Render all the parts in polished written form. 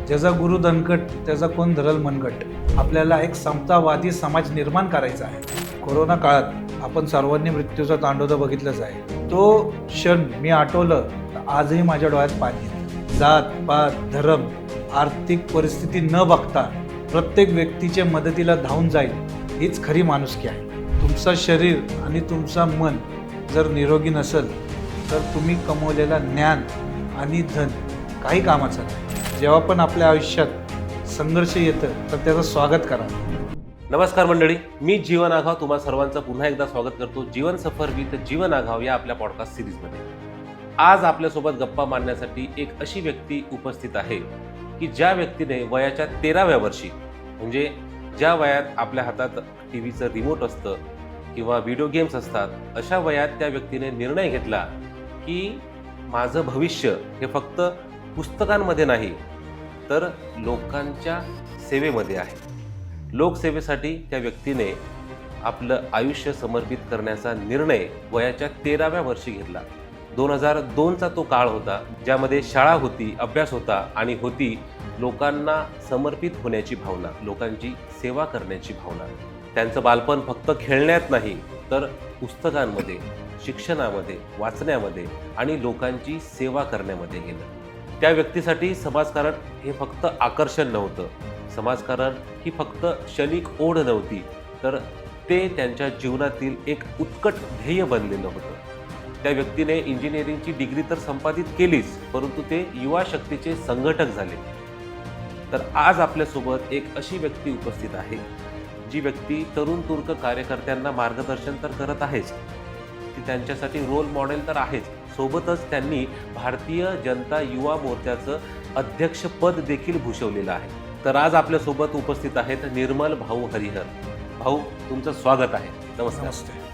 ज्याचा गुरु दणकट त्याचा कोण धरल मनगट। आपल्याला एक समतावादी समाज निर्माण करायचा आहे। कोरोना काळात आपण सर्वांनी मृत्यूचा तांडव बघितलंच आहे। तो क्षण मी आठवलं तर आजही माझ्या डोळ्यात पाणी येतं। जात पात धर्म आर्थिक परिस्थिती न बघता प्रत्येक व्यक्तीच्या मदतीला धावून जाईल हीच खरी माणुसकी आहे। तुमचं शरीर आणि तुमचं मन जर निरोगी नसेल तर तुम्ही कमवलेला ज्ञान आणि धन काही कामाचं नाही। जेव्हा पण आपल्या आयुष्यात संघर्ष येतं तर त्याचं स्वागत करा। नमस्कार मंडळी, मी जीवन आघाव तुम्हा सर्वांचं पुन्हा एकदा स्वागत करतो जीवन सफर विथ जीवन आघाव या आपल्या पॉडकास्ट सिरीजमध्ये। आज आपल्यासोबत गप्पा मारण्यासाठी एक अशी व्यक्ती उपस्थित आहे की ज्या व्यक्तीने वयाच्या 13व्या वर्षी, म्हणजे ज्या वयात आपल्या हातात टीव्हीचं रिमोट असतं किंवा व्हिडिओ गेम्स असतात, अशा वयात त्या व्यक्तीने निर्णय घेतला की माझं भविष्य हे फक्त पुस्तकांमध्ये नाही तर लोकांच्या सेवेमध्ये आहे। लोकसेवेसाठी त्या व्यक्तीने आपलं आयुष्य समर्पित करण्याचा निर्णय वयाच्या 13व्या वर्षी घेतला। 2002चा तो काळ होता ज्यामध्ये शाळा होती, अभ्यास होता आणि होती लोकांना समर्पित होण्याची भावना, लोकांची सेवा करण्याची भावना। त्यांचं बालपण फक्त खेळण्यात नाही तर पुस्तकांमध्ये, शिक्षणामध्ये, वाचण्यामध्ये आणि लोकांची सेवा करण्यामध्ये गेलं। त्या व्यक्तीसाठी समाजकारण हे फक्त आकर्षण नव्हतं, समाजकारण ही फक्त क्षणिक ओढ नव्हती, तर ते त्यांच्या जीवनातील एक उत्कट ध्येय बनलेलं होतं। त्या व्यक्तीने इंजिनिअरिंगची डिग्री तर संपादित केलीच, परंतु ते युवा शक्तीचे संघटक झाले। तर आज आपल्यासोबत एक अशी व्यक्ती उपस्थित आहे जी व्यक्ती तरुण तुर्क कार्यकर्त्यांना मार्गदर्शन तर करत आहेच, ती त्यांच्यासाठी रोल मॉडेल तर आहेच, सोबतच त्यांनी भारतीय जनता युवा मोर्चाचं अध्यक्षपद देखील भूषवलेलं आहे। तर आज आपल्यासोबत उपस्थित आहेत निर्मल भाऊ हरिहर। भाऊ, तुमचं स्वागत आहे। नमस्कार। नमस्ते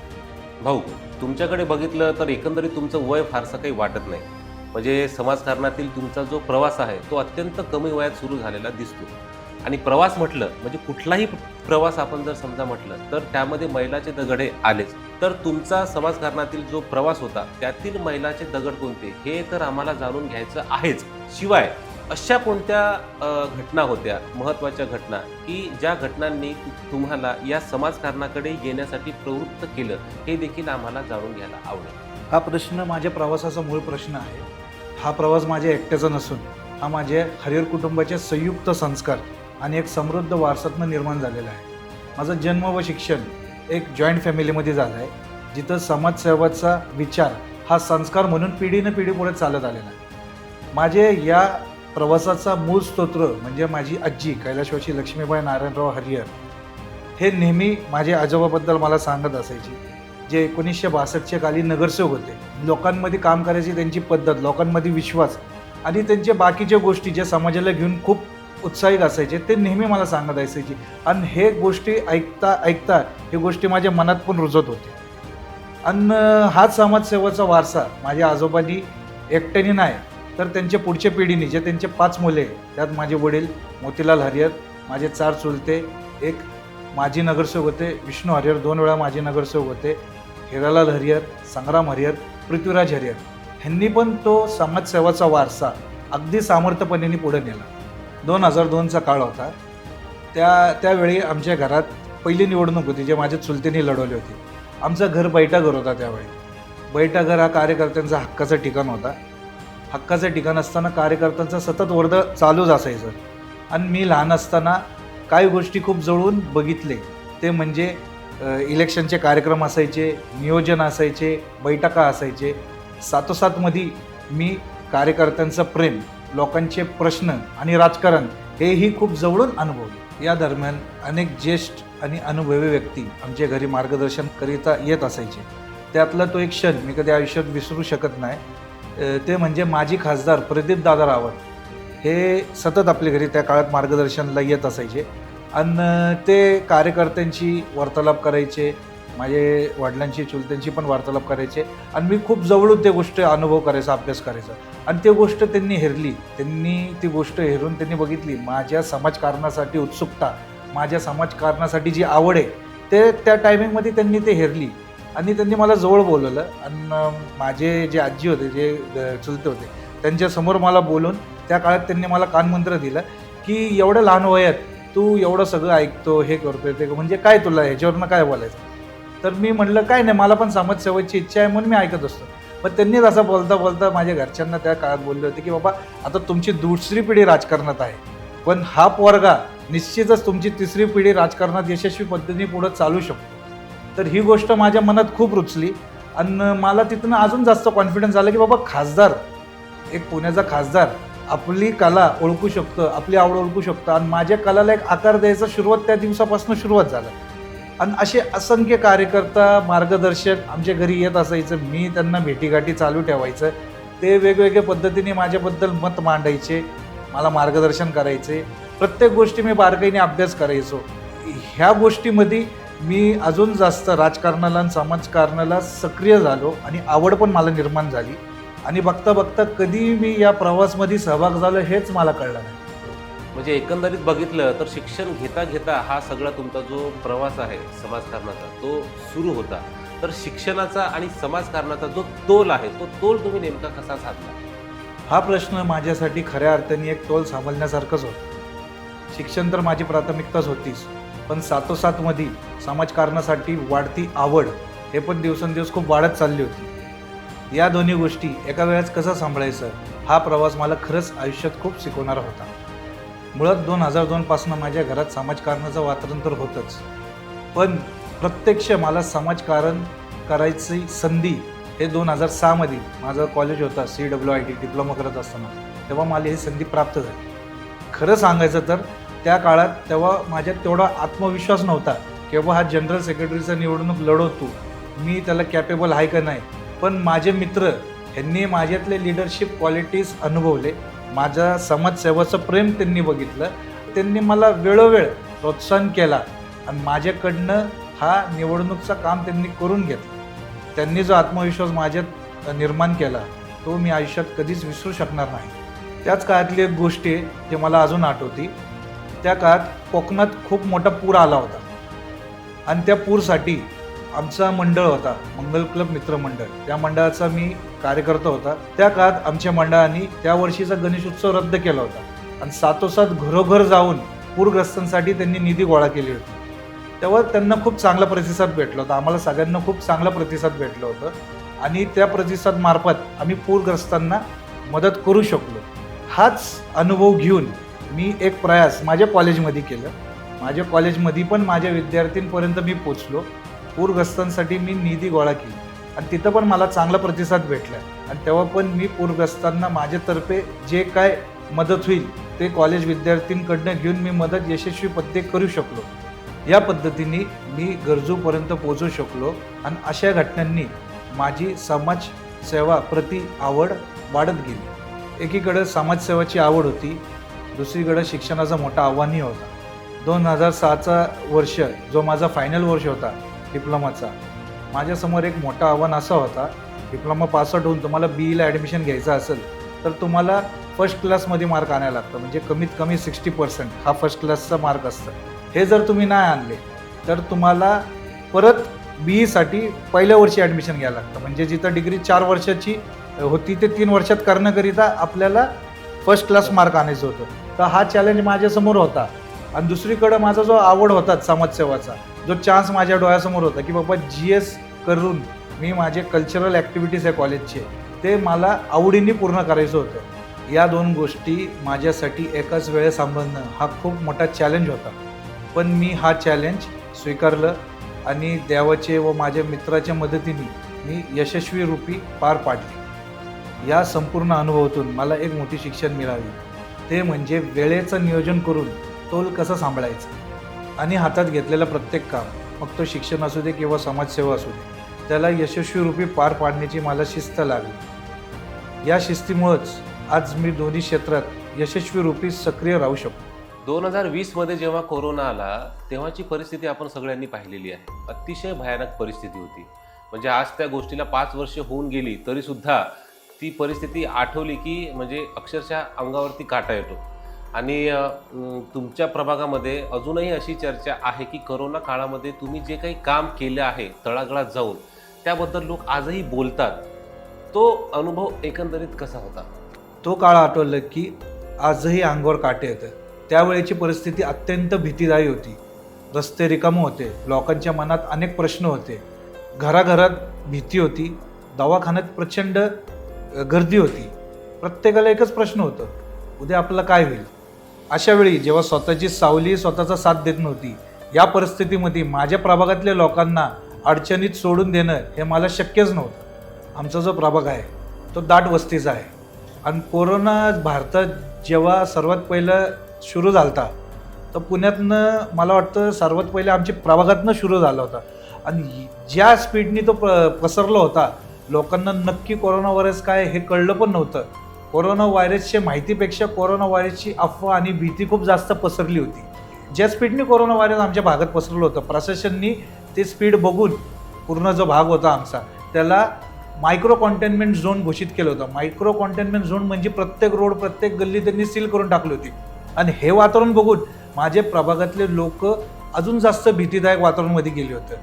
भाऊ, तुमच्याकडे बघितलं तर एकंदरीत तुमचं वय फारसं काही वाटत नाही, म्हणजे समाजकारणातील तुमचा जो प्रवास आहे तो अत्यंत कमी वयात सुरू झालेला दिसतो। आणि प्रवास म्हटलं म्हणजे कुठलाही प्रवास आपण जर समजा म्हटलं तर त्यामध्ये मैलाचे दगड हे आलेच। तर तुमचा समाजकारणातील जो प्रवास होता त्यातील मैलाचे दगड कोणते हे तर आम्हाला जाणून घ्यायचं आहेच। शिवाय अशा कोणत्या घटना होत्या, महत्त्वाच्या घटना, की ज्या घटनांनी तुम्हाला या समाजकारणाकडे येण्यासाठी प्रवृत्त केलं, हे देखील आम्हाला जाणून घ्यायला आवडेल। हा प्रश्न माझ्या प्रवासाचा मूळ प्रश्न आहे। हा प्रवास माझ्या एकट्याचा नसून हा माझ्या हरिहर कुटुंबाचे संयुक्त संस्कार आणि एक समृद्ध वारसातनं निर्माण झालेला आहे। माझा जन्म व शिक्षण एक जॉईंट फॅमिलीमध्ये झालं आहे, जिथं समाजसेवाचा विचार हा संस्कार म्हणून पिढीनं पिढी पुढे चालत आलेला आहे। माझे या प्रवासाचा मूळ स्तोत्र म्हणजे माझी आजी कैलाशवासी लक्ष्मीबाई नारायणराव हरिहर हे नेहमी माझ्या आजोबाबद्दल मला सांगत असायची, जे 1962च्या काली नगरसेवक होते। लोकांमध्ये काम करायची त्यांची पद्धत, लोकांमध्ये विश्वास आणि त्यांच्या बाकीच्या गोष्टी ज्या समाजाला घेऊन खूप उत्साहित असायचे, ते नेहमी मला सांगत असायची। आणि हे गोष्टी ऐकता ऐकता हे गोष्टी माझ्या मनात पण रुजत होते। आणि हाच समाजसेवाचा वारसा माझ्या आजोबांनी एकट्याने नाही तर त्यांच्या पुढच्या पिढीने, जे त्यांचे 5 मुले, त्यात माझे वडील मोतीलाल हरिहर, माझे 4 चुलते, एक माजी नगरसेवक होते विष्णू हरिहर, 2 वेळा माजी नगरसेवक होते, हिरालाल हरिहर, संग्राम हरिहर, पृथ्वीराज हरिहर, ह्यांनी पण तो समाजसेवाचा वारसा अगदी सामर्थ्यपणे पुढे नेला। 2002चा काळ होता। त्यावेळी आमच्या घरात पहिली निवडणूक होती, जे माझ्या चुलतेने लढवली होती। आमचं घर बैठाघर होता। त्यावेळी बैठाघर हा कार्यकर्त्यांचा हक्काचं ठिकाण होता। हक्काचं ठिकाण असताना कार्यकर्त्यांचं सतत वर्ध चालूच असायचं। आणि मी लहान असताना काही गोष्टी खूप जवळून बघितले, ते म्हणजे इलेक्शनचे कार्यक्रम असायचे, नियोजन असायचे, बैठका असायचे। सातोसातमध्ये मी कार्यकर्त्यांचं प्रेम, लोकांचे प्रश्न आणि राजकारण हेही खूप जवळून अनुभवले। या दरम्यान अनेक ज्येष्ठ आणि अनुभवी व्यक्ती आमच्या घरी मार्गदर्शन करिता येत असायचे। त्यातला तो एक क्षण मी कधी आयुष्यात विसरू शकत नाही, ते म्हणजे माजी खासदार प्रदीपदादा रावत हे सतत आपल्या घरी त्या काळात मार्गदर्शनला येत असायचे। आणि ते कार्यकर्त्यांची वार्तालाप करायचे, माझे वडिलांची चुलत्यांची पण वार्तालाप करायचे। आणि मी खूप जवळून ते गोष्ट अनुभव करायचा, अभ्यास करायचा। आणि ती गोष्ट त्यांनी हेरली, ती गोष्ट हेरून त्यांनी बघितली माझ्या समाजकारणासाठी उत्सुकता, माझ्या समाजकारणासाठी जी आवड आहे, ते त्या टायमिंगमध्ये त्यांनी ते हेरली। आणि त्यांनी मला जवळ बोलवलं आणि माझे जे आजी होते, जे चुलते होते, त्यांच्यासमोर मला बोलून त्या काळात त्यांनी मला कानमंत्र दिलं की एवढ्या लहान वयात तू एवढं सगळं ऐकतो, हे करतोय ते म्हणजे काय तुला ह्याच्यावरनं काय बोलायचं. तर मी म्हटलं काय नाही, मला पण समाजसेवेची इच्छा आहे म्हणून मी ऐकत असतो. पण त्यांनीच असं बोलता बोलता माझ्या घरच्यांना त्या काळात बोलले होते की बाबा आता तुमची दुसरी पिढी राजकारणात आहे, पण हा पोरगा निश्चितच तुमची तिसरी पिढी राजकारणात यशस्वी पद्धतीने पुढं चालू शकतो. तर ही गोष्ट माझ्या मनात खूप रुचली आणि मला तिथून अजून जास्त कॉन्फिडन्स आला की बाबा खासदार, एक पुण्याचा खासदार आपली कला ओळखू शकतं, आपली आवड ओळखू शकतं. आणि माझ्या कलाला एक आकार द्यायचा सुरुवात त्या दिवसापासून सुरुवात झाला. आणि असे असंख्य कार्यकर्ता, मार्गदर्शक आमच्या घरी येत असायचं. मी त्यांना भेटीगाठी चालू ठेवायचं. ते वेगवेगळ्या पद्धतीने माझ्याबद्दल मत मांडायचे, मला मार्गदर्शन करायचे. प्रत्येक गोष्टी मी बारकाईने अभ्यास करायचो. ह्या गोष्टीमध्ये मी अजून जास्त राजकारणाला आणि समाजकारणाला सक्रिय झालो आणि आवड पण मला निर्माण झाली. आणि बघता बघता कधी मी या प्रवासमध्ये सहभाग झालो हेच मला कळलं नाही. म्हणजे एकंदरीत बघितलं तर शिक्षण घेता घेता हा सगळा तुमचा जो प्रवास आहे समाजकारणाचा तो सुरू होता. तर शिक्षणाचा आणि समाजकारणाचा जो तोल आहे तो तोल तुम्ही नेमका कसा साधला? हा प्रश्न माझ्यासाठी खऱ्या अर्थाने एक तोल सांभाळण्यासारखंच होतं. शिक्षण तर माझी प्राथमिकताच होतीच, पण साथोसाथमध्ये समाजकारणासाठी वाढती आवड हे पण दिवसेंदिवस खूप वाढत चालली होती. या दोन्ही गोष्टी एका वेळेस कसं सांभाळायचं हा प्रवास मला खरंच आयुष्यात खूप शिकवणारा होता. मुळात 2002 पासून माझ्या घरात समाजकारणाचं वातावरण तर होतंच, पण प्रत्यक्ष मला समाजकारण करायची संधी हे 2006 मध्ये माझं कॉलेज होता CWIT डिप्लोमा करत असताना, तेव्हा मला ही संधी प्राप्त झाली. खरं सांगायचं तर त्या काळात तेव्हा माझ्यात तेवढा आत्मविश्वास नव्हता की बाबा हा जनरल सेक्रेटरीचा निवडणूक लढवतो, मी त्याला कॅपेबल आहे का नाही. पण माझे मित्र ह्यांनी माझ्यातले लिडरशिप क्वालिटीज अनुभवले, माझ्या समाजसेवाचं प्रेम त्यांनी बघितलं, त्यांनी मला वेळोवेळ प्रोत्साहन केला आणि माझ्याकडनं हा निवडणूकचं काम त्यांनी करून घेतलं. त्यांनी जो आत्मविश्वास माझ्यात निर्माण केला तो मी आयुष्यात कधीच विसरू शकणार नाही. त्याच काळातली एक गोष्ट आहे जी मला अजून आठवती. त्या काळात कोकणात खूप मोठा पूर आला होता आणि त्या पूरसाठी आमचा मंडळ होता, मंगल क्लब मित्रमंडळ, त्या मंडळाचा मी कार्यकर्ता होता. त्या काळात आमच्या मंडळाने त्या वर्षीचा गणेश उत्सव रद्द केला होता आणि साथोसाथ घरोघर जाऊन पूरग्रस्तांसाठी त्यांनी निधी गोळा केली होती. तेव्हा त्यांना खूप चांगला प्रतिसाद भेटला होता, आम्हाला सगळ्यांना खूप चांगला प्रतिसाद भेटलं होतं आणि त्या प्रतिसाद मार्फत आम्ही पूरग्रस्तांना मदत करू शकलो. हाच अनुभव घेऊन मी एक प्रयास माझ्या कॉलेजमध्ये केलं. माझ्या कॉलेजमध्ये पण माझ्या विद्यार्थ्यांपर्यंत मी पोचलो. पूरग्रस्तांसाठी मी निधी गोळा केली आणि तिथं पण मला चांगला प्रतिसाद भेटला आणि तेव्हा पण मी पूरग्रस्तांना माझ्यातर्फे जे काय मदत होईल ते कॉलेज विद्यार्थ्यांकडनं घेऊन मी मदत यशस्वी पद्धतीने करू शकलो. या पद्धतीने मी गरजूपर्यंत पोहोचू शकलो आणि अशा घटनांनी माझी समाजसेवा प्रति आवड वाढत गेली. एकीकडे समाजसेवाची आवड होती, दुसरीकडे शिक्षणाचा मोठा आव्हानही होता. 2006चा वर्ष जो माझा फायनल वर्ष होता डिप्लोमाचा, माझ्यासमोर एक मोठं आव्हान असं होता, डिप्लोमा पासआउट होऊन तुम्हाला BEला ॲडमिशन घ्यायचं असेल तर तुम्हाला फर्स्ट क्लासमध्ये मार्क आणायला लागतं, म्हणजे कमीत कमी 60% हा फर्स्ट क्लासचा मार्क असतं. हे जर तुम्ही नाही आणले तर तुम्हाला परत BEसाठी पहिल्या वर्षी ॲडमिशन घ्यायला लागतं, म्हणजे जिथं डिग्री 4 वर्षाची होती ते 3 वर्षात करण्याकरिता आपल्याला फर्स्ट क्लास मार्क आणायचं होतं. तर हा चॅलेंज माझ्यासमोर होता आणि दुसरीकडं माझा जो आवड होता समाजसेवाचा, जो चान्स माझ्या डोळ्यासमोर होता की बाबा GS करून मी माझे कल्चरल ॲक्टिव्हिटीज आहे कॉलेजचे ते मला आवडीने पूर्ण करायचं होतं. या दोन गोष्टी माझ्यासाठी एकाच वेळेस सांभाळणं हा खूप मोठा चॅलेंज होता, पण मी हा चॅलेंज स्वीकारलं आणि देवाचे व माझ्या मित्राच्या मदतीने मी यशस्वी रूपी पार पाडले. या संपूर्ण अनुभवातून मला एक मोठी शिक्षण मिळाली, ते म्हणजे वेळेचं नियोजन करून तोल कसं सांभाळायचं आणि हातात घेतलेलं प्रत्येक काम, मग तो शिक्षण असू दे किंवा समाजसेवा असू दे, त्याला यशस्वी रूपी पार पाडण्याची मला शिस्त लागली. या शिस्तीमुळंच आज मी दोन्ही क्षेत्रात यशस्वी रूपी सक्रिय राहू शकतो. 2020 मध्ये जेव्हा कोरोना आला तेव्हाची परिस्थिती आपण सगळ्यांनी पाहिलेली आहे. अतिशय भयानक परिस्थिती होती. म्हणजे आज त्या गोष्टीला 5 वर्ष होऊन गेली तरी सुद्धा ती परिस्थिती आठवली की म्हणजे अक्षरशः अंगावरती काटा येतो. आणि तुमच्या प्रभागामध्ये अजूनही अशी चर्चा आहे की कोरोना काळामध्ये तुम्ही जे काही काम केलं आहे तळागाळात जाऊन त्याबद्दल लोक आजही बोलतात. तो अनुभव एकंदरीत कसा होता? तो काळ आठवलं की आजही अंगावर काटे येतं. त्यावेळेची परिस्थिती अत्यंत भीतीदायी होती. रस्ते रिकामे होते, लोकांच्या मनात अनेक प्रश्न होते, घराघरात भीती होती, दवाखान्यात प्रचंड गर्दी होती. प्रत्येकाला एकच प्रश्न होतं, उद्या आपलं काय होईल. अशा वेळी जेव्हा स्वतःची सावली स्वतःचा साथ देत नव्हती, या परिस्थितीमध्ये माझ्या प्रभागातल्या लोकांना अडचणीत सोडून देणं हे मला शक्यच नव्हतं. आमचा जो प्रभाग आहे तो दाट वस्तीचा आहे आणि कोरोना भारतात जेव्हा सर्वात पहिलं सुरू झाला होता तर पुण्यातनं मला वाटतं सर्वात पहिले आमच्या प्रभागातनं सुरू झाला होता आणि ज्या स्पीडनी तो पसरला होता, लोकांना नक्की कोरोना व्हायरस काय हे कळलं पण नव्हतं. कोरोना व्हायरसच्या माहितीपेक्षा कोरोना व्हायरसची अफवा आणि भीती खूप जास्त पसरली होती. ज्या स्पीडने कोरोना व्हायरस आमच्या भागात पसरलं होतं, प्रशासनाने ते स्पीड बघून पूर्ण जो भाग होता आमचा त्याला मायक्रो कंटेनमेंट झोन घोषित केलं होतं. मायक्रो कंटेनमेंट झोन म्हणजे प्रत्येक रोड प्रत्येक गल्ली त्यांनी सील करून टाकली होती आणि हे वातावरण बघून माझे प्रभागातले लोक अजून जास्त भीतीदायक वातावरणामध्ये गेले होते.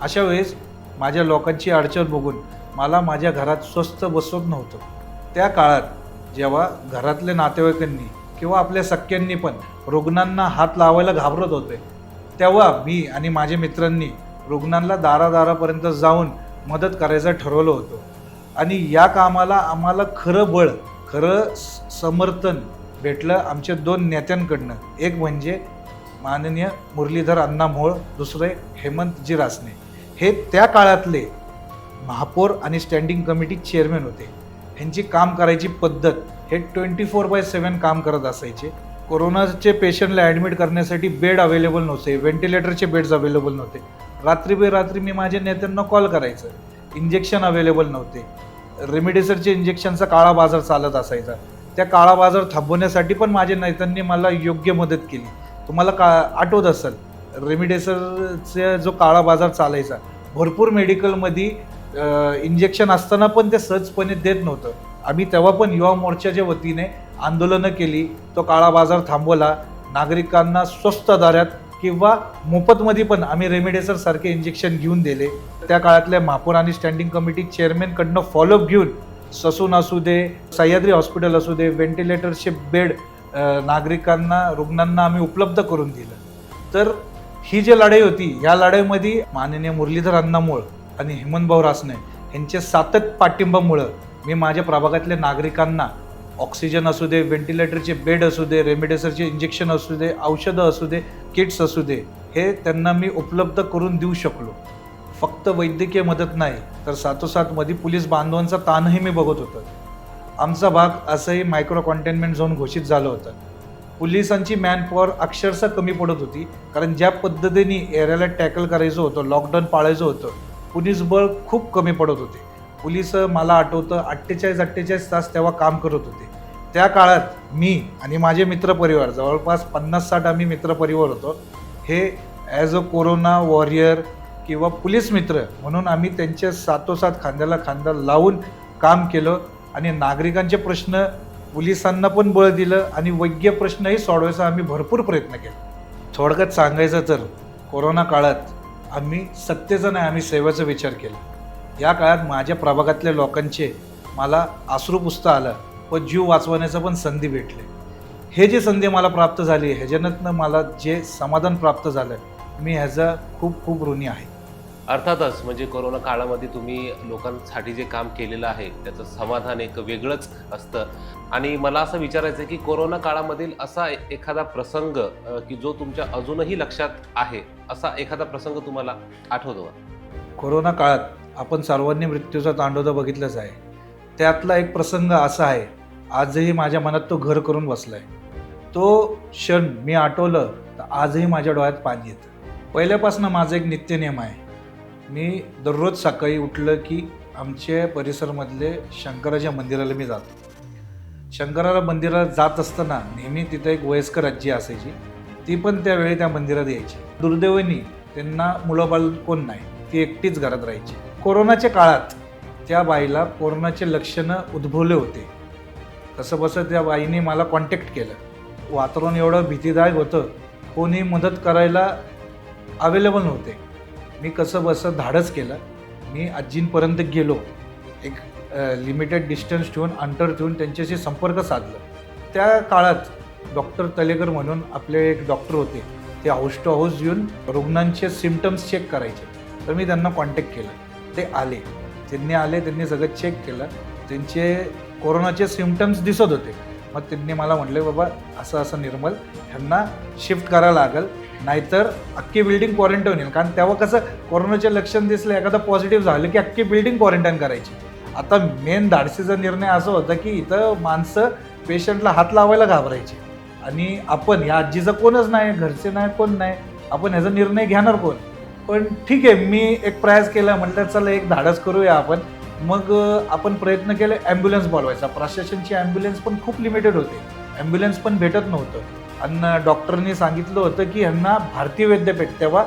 अशा वेळेस माझ्या लोकांची अडचण बघून मला माझ्या घरात स्वस्थ बसवत नव्हतं. त्या काळात जेव्हा घरातल्या नातेवाईकांनी किंवा आपल्या सख्यांनी पण रुग्णांना हात लावायला घाबरत होते, तेव्हा मी आणि माझ्या मित्रांनी रुग्णांना दारादारापर्यंत जाऊन मदत करायचं ठरवलं होतं आणि या कामाला आम्हाला खरं बळ, खरं समर्थन भेटलं आमच्या 2 नेत्यांकडनं. एक म्हणजे माननीय मुरलीधर अण्णा मोहोळ, दुसरे हेमंतजी रासने. हे त्या काळातले महापौर आणि स्टँडिंग कमिटी चेअरमॅन होते. ह्यांची काम करायची पद्धत हे 24/7 काम करत असायचे. कोरोनाचे पेशंटला ॲडमिट करण्यासाठी बेड अवेलेबल नव्हते, व्हेंटिलेटरचे बेड्स अवेलेबल नव्हते. रात्री बेरात्री मी माझ्या नेत्यांना कॉल करायचं. इंजेक्शन अवेलेबल नव्हते, रेमडेसिवीरचे इंजेक्शनचा काळा बाजार चालत असायचा. त्या काळा बाजार थांबवण्यासाठी पण माझ्या नेत्यांनी मला योग्य मदत केली. तुम्हाला आठवत असेल, रेमडेसिवीरचा जो काळा बाजार चालायचा, भरपूर मेडिकलमध्ये इंजेक्शन असताना पण ते सहजपणे देत नव्हतं. आम्ही तेव्हा पण युवा मोर्चाच्या वतीने आंदोलनं केली, तो काळा बाजार थांबवला. नागरिकांना स्वस्त दरात किंवा मोफतमध्ये पण आम्ही रेमडेसिवीर सारखे इंजेक्शन घेऊन दिले. त्या काळातल्या महापौर आणि स्टँडिंग कमिटी चेअरमॅनकडनं फॉलोअप घेऊन ससून असू दे, सह्याद्री हॉस्पिटल असू दे, व्हेंटिलेटरचे बेड नागरिकांना, रुग्णांना आम्ही उपलब्ध करून दिलं. तर ही जी लढाई होती, या लढाईमध्ये माननीय मुरलीधर अण्णा मोहोळ आणि हेमंतभाऊ रासने यांच्या सातत्य पाठिंबामुळं मी माझ्या प्रभागातल्या नागरिकांना ऑक्सिजन असू दे, व्हेंटिलेटरचे बेड असू दे, रेमडेसिवीरचे इंजेक्शन असू दे, औषधं असू दे, किट्स असू दे, हे त्यांना मी उपलब्ध करून देऊ शकलो. फक्त वैद्यकीय मदत नाही तर साथोसाथमध्ये पोलीस बांधवांचा ताणही मी बघत होतो. आमचा भाग असंही मायक्रो कंटेनमेंट झोन घोषित झालं होतं. पोलिसांची मॅनपॉवर अक्षरशः कमी पडत होती, कारण ज्या पद्धतीने एरियाला टॅकल करायचं होतं, लॉकडाऊन पाळायचं होतं, पोलीस बळ खूप कमी पडत होते. पोलीस मला आठवतं 48 तास तेव्हा काम करत होते. त्या काळात मी आणि माझे मित्रपरिवार, जवळपास 50-60 आम्ही मित्रपरिवार होतो, हे ॲज अ कोरोना वॉरियर किंवा पोलीस मित्र म्हणून आम्ही त्यांच्या साथोसाथ खांद्याला खांदा लावून काम केलं आणि नागरिकांचे प्रश्न पोलिसांना पण बळ दिलं आणि वैद्यकीय प्रश्नही सोडवायचा आम्ही भरपूर प्रयत्न केले. थोडक्यात सांगायचं तर कोरोना काळात आम्ही सत्तेचा नाही, आम्ही सेवेचा विचार केला. या काळात माझ्या प्रभागातल्या लोकांचे मला अश्रू पुसता आलं व जीव वाचवण्याचं पण संधी भेटले. हे जे संधी मला प्राप्त झाली, ह्याच्यानं मला जे समाधान प्राप्त झालं, मी ह्याचा खूप खूप ऋणी आहे. अर्थातच म्हणजे कोरोना काळामध्ये तुम्ही लोकांसाठी जे काम केलेलं आहे त्याचं समाधान एक वेगळंच असतं. आणि मला असं विचारायचं आहे की कोरोना काळामधील असा एखादा प्रसंग की जो तुमच्या अजूनही लक्षात आहे, असा एखादा प्रसंग तुम्हाला आठवतो का? कोरोना काळात आपण सर्वांनी मृत्यूचा तांडव बघितलंच आहे. त्यातला एक प्रसंग असा आहे, आजही माझ्या मनात तो घर करून बसला आहे. तो क्षण मी आठवलं तर आजही माझ्या डोळ्यात पाणी येतं. पहिल्यापासून माझा एक नित्यनियम आहे, मी दररोज सकाळी उठलं की आमच्या परिसरामधले शंकराच्या मंदिराला मी जातो. शंकराला मंदिरात जात असताना नेहमी तिथं एक वयस्कर आजी असायची, ती पण त्यावेळी त्या मंदिरात यायची. दुर्दैवाने त्यांना मुलं कोण नाही, ती एकटीच घरात राहायची. कोरोनाच्या काळात त्या बाईला कोरोनाचे लक्षणं उद्भवले होते. कसं बसं त्या बाईने मला कॉन्टॅक्ट केलं. वातावरण एवढं भीतीदायक होतं, कोणी मदत करायला अवेलेबल नव्हते. मी कसं बसं धाडस केलं, मी आजींपर्यंत गेलो. एक लिमिटेड डिस्टन्स ठेवून, अंतर ठेवून त्यांच्याशी संपर्क साधला. त्या काळात डॉक्टर तलेकर म्हणून आपले एक डॉक्टर होते, ते हाऊस टू हाऊस येऊन रुग्णांचे सिम्पटम्स चेक करायचे. तर मी त्यांना कॉन्टॅक्ट केलं. ते आले, त्यांनी सगळं चेक केलं. त्यांचे कोरोनाचे सिम्पटम्स दिसत होते. मग त्यांनी मला म्हटले, बाबा असं असं निर्मल, ह्यांना शिफ्ट करायला लागेल, नाहीतर अख्खी बिल्डिंग क्वारंटाईन येईल. कारण तेव्हा कसं कोरोनाचे लक्षण दिसलं, एखादा पॉझिटिव्ह झालं की अख्खी बिल्डिंग क्वारंटाईन करायची. आता मेन धाडसीचा निर्णय असा होता की इथं माणसं पेशंटला हात लावायला घाबरायची. आणि आपण या आजीचं कोणच नाही, घरचे नाही, कोण नाही, आपण ह्याचा निर्णय घेणार कोण. पण ठीक आहे, मी एक प्रयास केला. म्हटलं चला एक धाडस करूया आपण. मग आपण प्रयत्न केले ॲम्ब्युलन्स बोलवायचा. प्रशासनची ॲम्ब्युलन्स पण खूप लिमिटेड होते, ॲम्ब्युलन्स पण भेटत नव्हतं. आणि डॉक्टरनी सांगितलं होतं की ह्यांना भारतीय विद्यापीठ, तेव्हा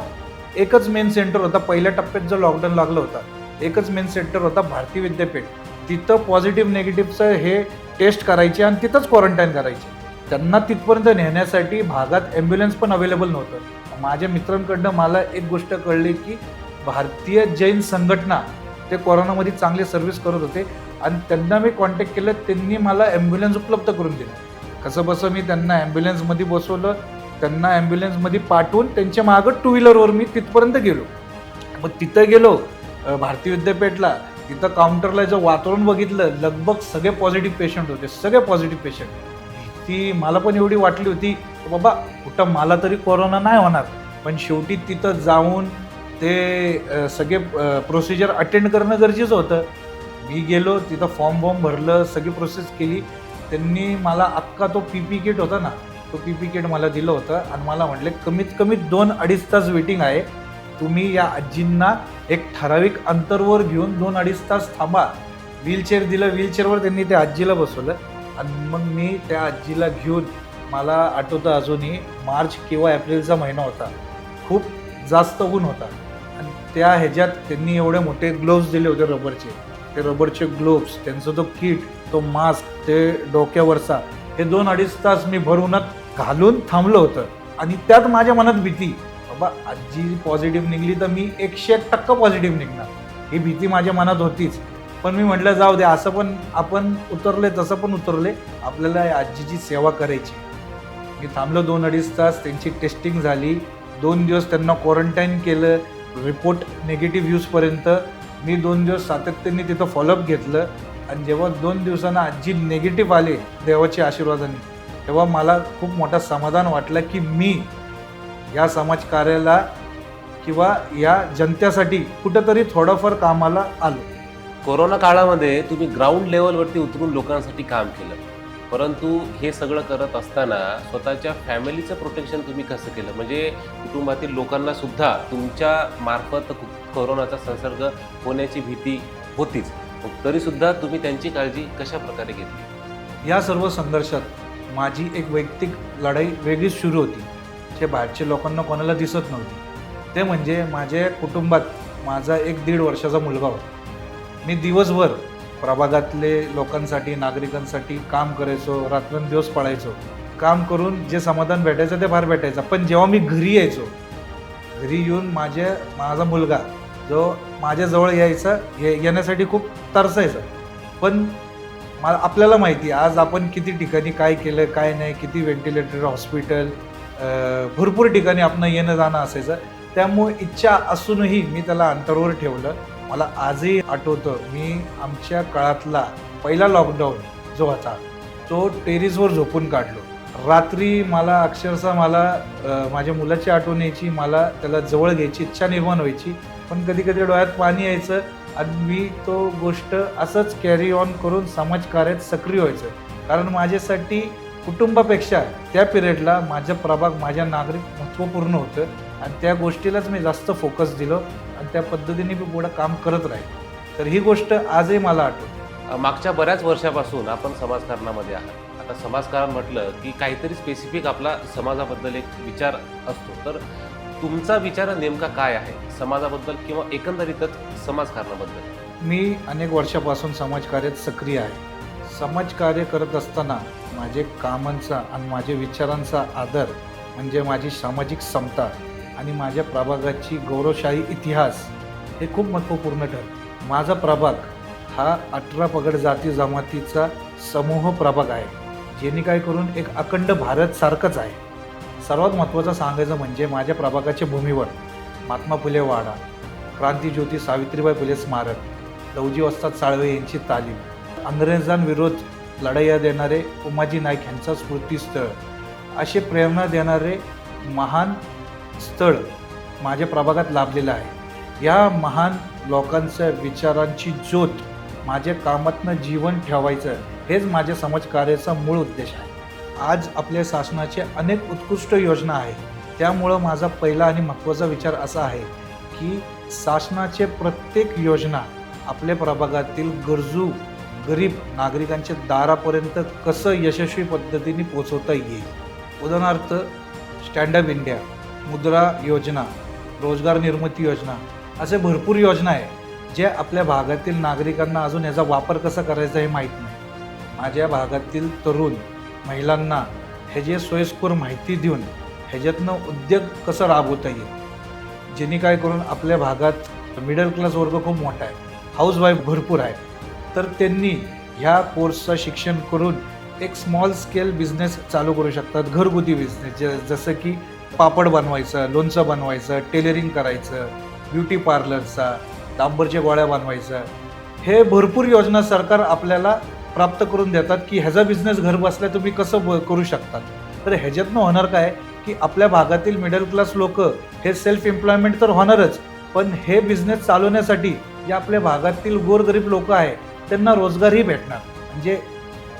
एकच मेन सेंटर होता. पहिल्या टप्प्यात जो लॉकडाऊन लागलं होता, एकच मेन सेंटर होता भारतीय विद्यापीठ. तिथं पॉझिटिव्ह निगेटिव्हचं हे टेस्ट करायचे आणि तिथंच क्वारंटाईन करायचे. त्यांना तिथपर्यंत नेण्यासाठी भागात ॲम्ब्युलन्स पण अवेलेबल नव्हतं. माझ्या मित्रांकडनं मला एक गोष्ट कळली की भारतीय जैन संघटना ते कोरोनामध्ये चांगली सर्व्हिस करत होते आणि त्यांना मी कॉन्टॅक्ट केलं. त्यांनी मला ॲम्ब्युलन्स उपलब्ध करून दिलं. कसं बसं मी त्यांना ॲम्ब्युलन्समध्ये बसवलं, त्यांना ॲम्ब्युलन्समध्ये पाठवून त्यांच्या मागं टू व्हीलरवर मी तिथपर्यंत गेलो. मग तिथं गेलो भारतीय विद्यापीठला. तिथं काउंटरला जे वातावरण बघितलं, लगभग सगळे पॉझिटिव्ह पेशंट होते, सगळे पॉझिटिव्ह पेशंट. ती मला पण एवढी वाटली होती की बाबा कुठं मला तरी कोरोना नाही होणार. पण शेवटी तिथं जाऊन ते सगळे प्रोसिजर अटेंड करणं गरजेचं होतं. मी गेलो तिथं, फॉर्म भरलं, सगळी प्रोसेस केली. त्यांनी मला अख्खा तो पी किट होता ना, तो पी किट मला दिलं होतं आणि मला म्हटले कमीत कमी 2-2.5 तास वेटिंग आहे. तुम्ही या आजींना एक ठराविक अंतरवर घेऊन 2-2.5 तास थांबा. व्हीलचेअर दिलं, व्हीलचेअरवर त्यांनी त्या आजीला बसवलं आणि मग मी त्या आजीला घेऊन, मला आठवतं अजूनही, मार्च किंवा एप्रिलचा महिना होता, खूप जास्त ऊन होता आणि त्या ह्याच्यात त्यांनी एवढे मोठे ग्लोव्स दिले होते रबरचे. ते रबरचे ग्लोव्स, त्यांचं तो किट, तो मास्क, ते डोक्यावरचा, हे 2-2.5 तास मी भरूनात घालून थांबलं होतं. आणि त्यात माझ्या मनात भीती, बाबा आजी पॉझिटिव्ह निघली तर मी 101% पॉझिटिव्ह निघणार, ही भीती माझ्या मनात होतीच. पण मी म्हटलं जाऊ दे, असं पण आपण उतरले तसं पण उतरले, आपल्याला या आजीची सेवा करायची. मी थांबलो 2-2.5 तास. त्यांची टेस्टिंग झाली. 2 दिवस त्यांना क्वारंटाईन केलं, रिपोर्ट निगेटिव्ह यूजपर्यंत. मी 2 दिवस सातत्याने तिथं फॉलोअप घेतलं आणि जेव्हा 2 दिवसांना आजी निगेटिव्ह आले देवाच्या आशीर्वादाने, तेव्हा मला खूप मोठा समाधान वाटलं की मी या समाजकार्याला किंवा या जनतेसाठी कुठंतरी थोडंफार कामाला आलो. कोरोना काळामध्ये तुम्ही ग्राउंड लेवलवरती उतरून लोकांसाठी काम केलं, परंतु हे सगळं करत असताना स्वतःच्या फॅमिलीचं प्रोटेक्शन तुम्ही कसं केलं? म्हणजे कुटुंबातील लोकांना सुद्धा तुमच्या मार्फत कोरोनाचा संसर्ग होण्याची भीती होतीच, तरीसुद्धा तुम्ही त्यांची काळजी कशा प्रकारे घेतली? या सर्व संघर्षात माझी एक वैयक्तिक लढाई वेगळीच सुरू होती, जे बाहेरच्या लोकांना कोणाला दिसत नव्हती. ते म्हणजे माझ्या कुटुंबात माझा 1-1.5 वर्षाचा मुलगा होता. मी दिवसभर प्रभागातले लोकांसाठी, नागरिकांसाठी काम करायचो, रात्रंदिवस पळायचो. काम करून जे समाधान भेटायचं ते फार भेटायचं. पण जेव्हा मी घरी यायचो, घरी येऊन माझा मुलगा जो माझ्याजवळ येण्यासाठी खूप तरसायचा. पण आपल्याला माहिती, आज आपण किती ठिकाणी काय केलं, काय नाही, किती व्हेंटिलेटर, हॉस्पिटल, भरपूर ठिकाणी आपण येणं जाणं असायचं. त्यामुळे इच्छा असूनही मी त्याला अंतरावर ठेवलं. मला आजही आठवतं, मी आमच्या काळातला पहिला लॉकडाऊन जो होता तो टेरेसवर झोपून काढलो. रात्री मला अक्षरशः माझ्या मुलाची आठवण यायची, मला त्याला जवळ घ्यायची इच्छा निर्माण व्हायची. पण कधी कधी डोळ्यात पाणी यायचं आणि मी तो गोष्ट असंच कॅरी ऑन करून समाजकार्यात सक्रिय व्हायचं. कारण माझ्यासाठी कुटुंबापेक्षा त्या पिरियडला माझं प्रभाग, माझ्या नागरिक महत्त्वपूर्ण होतं आणि त्या गोष्टीलाच मी जास्त फोकस दिलो आणि त्या पद्धतीने मी पुढं काम करत राहील. तर ही गोष्ट आजही मला आठवते. मागच्या बऱ्याच वर्षापासून आपण समाजकारणामध्ये आहात. आता समाजकारण म्हटलं की काहीतरी स्पेसिफिक आपला समाजाबद्दल एक विचार असतो, तर तुमचा विचार नेमका काय आहे समाजाबद्दल किंवा एकंदरीतच समाजकारणाबद्दल? मी अनेक वर्षापासून समाजकार्यात सक्रिय आहे. समाजकार्य करत असताना माझे कामांचा आणि माझ्या विचारांचा आदर म्हणजे माझी सामाजिक समता आणि माझ्या प्रभागाची गौरवशाही इतिहास हे खूप महत्त्वपूर्ण ठरतं. माझा प्रभाग हा 18 पगड जाती जमातीचा समूह प्रभाग आहे. जेणे काय करून एक अखंड भारत सारखंच आहे. सर्वात महत्त्वाचं सांगायचं म्हणजे माझ्या प्रभागाच्या भूमीवर महात्मा फुले वाडा, क्रांतीज्योती सावित्रीबाई फुले स्मारक, लवजी वस्ताद साळवे यांची तालीम, इंग्रजांविरोध लढाया देणारे उमाजी नाईक यांचं स्मृतीस्थळ, असे प्रेरणा देणारे महान स्थळ माझ्या प्रभागात लाभलेलं आहे. या महान लोकांच्या विचारांची ज्योत माझ्या कामातनं जीवन ठेवायचं हेच माझ्या समाजकार्याचा मूळ उद्देश आहे. आज आपल्या शासनाचे अनेक उत्कृष्ट योजना आहेत. त्यामुळं माझा पहिला आणि महत्त्वाचा विचार असा आहे की शासनाचे प्रत्येक योजना आपल्या प्रभागातील गरजू गरीब नागरिकांच्या दारापर्यंत कसं यशस्वी पद्धतीने पोहोचवता येईल. उदाहरणार्थ स्टँड अप इंडिया, मुद्रा योजना, रोजगार निर्मिती योजना, असे भरपूर योजना आहे जे आपल्या भागातील नागरिकांना अजून याचा वापर कसा करायचा हे माहीत नाही. माझ्या भागातील तरुण महिलांना ह्याची सोयीस्कर माहिती देऊन ह्याच्यातनं उद्योग कसं राबवता येईल, जेणे काय करून आपल्या भागात मिडल क्लास वर्ग खूप मोठा आहे, हाऊसवाईफ भरपूर आहे, तर त्यांनी ह्या कोर्सचं शिक्षण करून एक स्मॉल स्केल बिझनेस चालू करू शकतात. घरगुती बिझनेस जसं की पापड बनवायचं, लोणचं बनवायचं, टेलरिंग करायचं, ब्युटी पार्लरचा, डांबरच्या गोळ्या बनवायचं, हे भरपूर योजना सरकार आपल्याला प्राप्त करून देतात की ह्याचा बिझनेस घर बसल्या तुम्ही कसं करू शकतात. तर ह्याच्यातनं होणार काय की आपल्या भागातील मिडल क्लास लोक हे सेल्फ एम्प्लॉयमेंट तर होणारच, पण हे बिझनेस चालवण्यासाठी जे आपल्या भागातील गोरगरीब लोक आहे त्यांना रोजगारही भेटणार. म्हणजे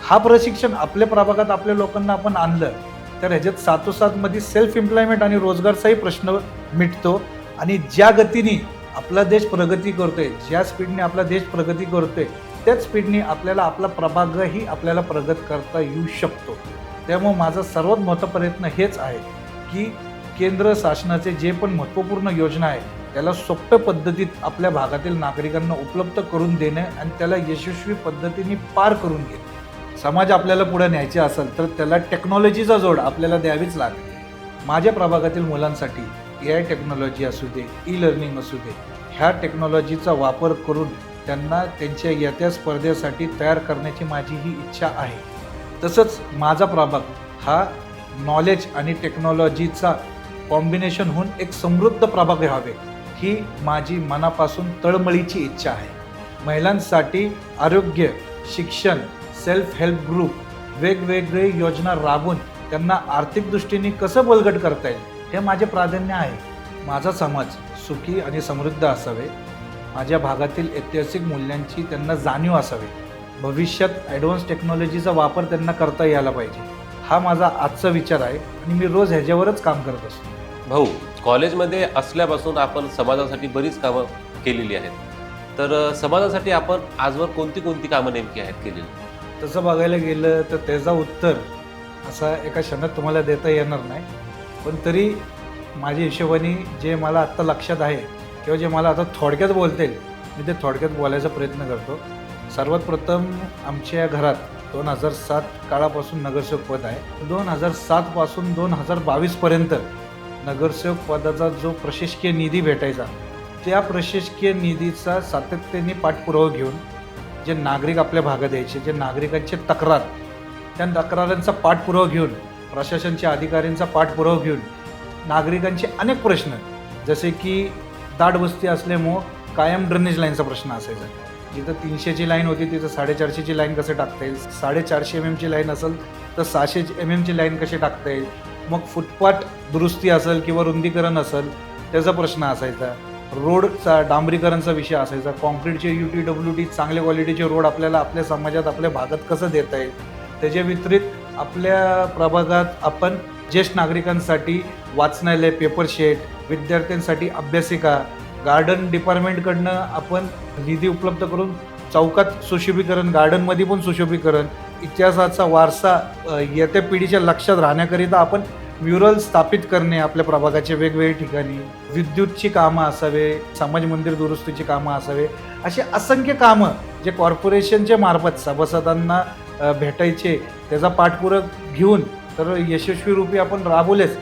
हा प्रशिक्षण आपल्या प्रभागात आपल्या लोकांना आपण आणलं तर ह्याच्यात साथोसाथमध्ये सेल्फ एम्प्लॉयमेंट आणि रोजगारचाही प्रश्न मिटतो. आणि ज्या गतीने आपला देश प्रगती करतोय, ज्या स्पीडने आपला देश प्रगती करतोय त्याच स्पीडने आपल्याला आपला प्रभागही आपल्याला प्रगत करता येऊ शकतो. त्यामुळे माझा सर्वात मोठा प्रयत्न हेच आहे की केंद्र शासनाचे जे पण महत्त्वपूर्ण योजना आहे त्याला सोप्या पद्धतीत आपल्या भागातील नागरिकांना उपलब्ध करून देणे आणि त्याला यशस्वी पद्धतीने पार करून घेणे. समाज आपल्याला पुढे न्यायचे असेल तर त्याला टेक्नॉलॉजीचा जोड आपल्याला द्यावीच लागेल. माझ्या प्रभागातील मुलांसाठी AI टेक्नॉलॉजी असू दे, ई लर्निंग असू दे, ह्या टेक्नॉलॉजीचा वापर करून त्यांना त्यांच्या येत्या स्पर्धेसाठी तयार करण्याची माझी ही इच्छा आहे. तसंच माझा प्रभाग हा नॉलेज आणि टेक्नॉलॉजीचा कॉम्बिनेशन होऊन एक समृद्ध प्रभाग व्हावे ही माझी मनापासून तळमळीची इच्छा आहे. महिलांसाठी आरोग्य, शिक्षण, सेल्फ हेल्प ग्रुप, वेगवेगळे योजना राबवून त्यांना आर्थिक दृष्टीने कसं बळकट करता येईल हे माझे प्राधान्य आहे. माझा समाज सुखी आणि समृद्ध असावे, माझ्या भागातील ऐतिहासिक मूल्यांची त्यांना जाणीव असावी, भविष्यात ॲडव्हान्स टेक्नॉलॉजीचा वापर त्यांना करता यायला पाहिजे, हा माझा आजचा विचार आहे आणि मी रोज ह्याच्यावरच काम करत असतो. भाऊ, कॉलेजमध्ये असल्यापासून आपण समाजासाठी बरीच कामं केलेली आहेत, तर समाजासाठी आपण आजवर कोणती कोणती कामं नेमकी आहेत केलेली? तसं बघायला गेलं तर त्याचा उत्तर असा एका क्षणात तुम्हाला देता येणार नाही, पण तरी माझ्या हिशोबाने जे मला आत्ता लक्षात आहे किंवा जे मला आता थोडक्यात बोलता येईल मी ते थोडक्यात बोलायचा प्रयत्न करतो. सर्वात प्रथम आमच्या घरात 2007 काळापासून नगरसेवक पद आहे. 2007 पासून 2022पर्यंत नगरसेवक पदाचा जो प्रशासकीय निधी भेटायचा त्या प्रशासकीय निधीचा सातत्याने पाठपुरावा घेऊन जे नागरिक आपल्या भागात यायचे, जे नागरिकांचे तक्रार, त्या तक्रारांचा पाठपुरावा घेऊन, प्रशासनाच्या अधिकाऱ्यांचा पाठपुरावा घेऊन नागरिकांचे अनेक प्रश्न, जसे की दाटवस्ती असल्यामुळं कायम ड्रेनेज लाईनचा प्रश्न असायचा. जिथं 300ची लाईन होती तिथं 450ची लाईन कसं टाकता येईल, 450 mmची लाईन असेल तर 600 mmची लाईन कशी टाकता येईल. मग फुटपाथ दुरुस्ती असेल किंवा रुंदीकरण असेल त्याचा प्रश्न असायचा. रोडचा डांबरीकरणचा विषय असायचा. कॉन्क्रीटचे UTWT चांगल्या क्वालिटीचे रोड आपल्याला आपल्या समाजात आपल्या भागात कसं देता येईल. त्याच्या व्यतिरिक्त आपल्या प्रभागात आपण ज्येष्ठ नागरिकांसाठी वाचनालय, पेपर शेड, विद्यार्थ्यांसाठी अभ्यासिका, गार्डन डिपार्टमेंटकडनं आपण निधी उपलब्ध करून चौकात सुशोभीकरण, गार्डनमध्ये पण सुशोभीकरण, इतिहासाचा वारसा येत्या पिढीच्या लक्षात राहण्याकरिता आपण म्युरल स्थापित करणे आपल्या प्रभागाच्या वेगवेगळ्या ठिकाणी, विद्युतची कामं असावे, समाज मंदिर दुरुस्तीची कामं असावे, असे असंख्य कामं जे कॉर्पोरेशनच्या मार्फत सभासदांना भेटायचे त्याचा पाठपुरावा घेऊन तर यशस्वी रूपी आपण राबवलेच.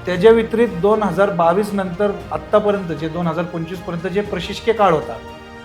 त्याच्या व्यतिरिक्त 2022 नंतर आत्तापर्यंत जे 2025पर्यंत जे प्रशासकीय काळ होता,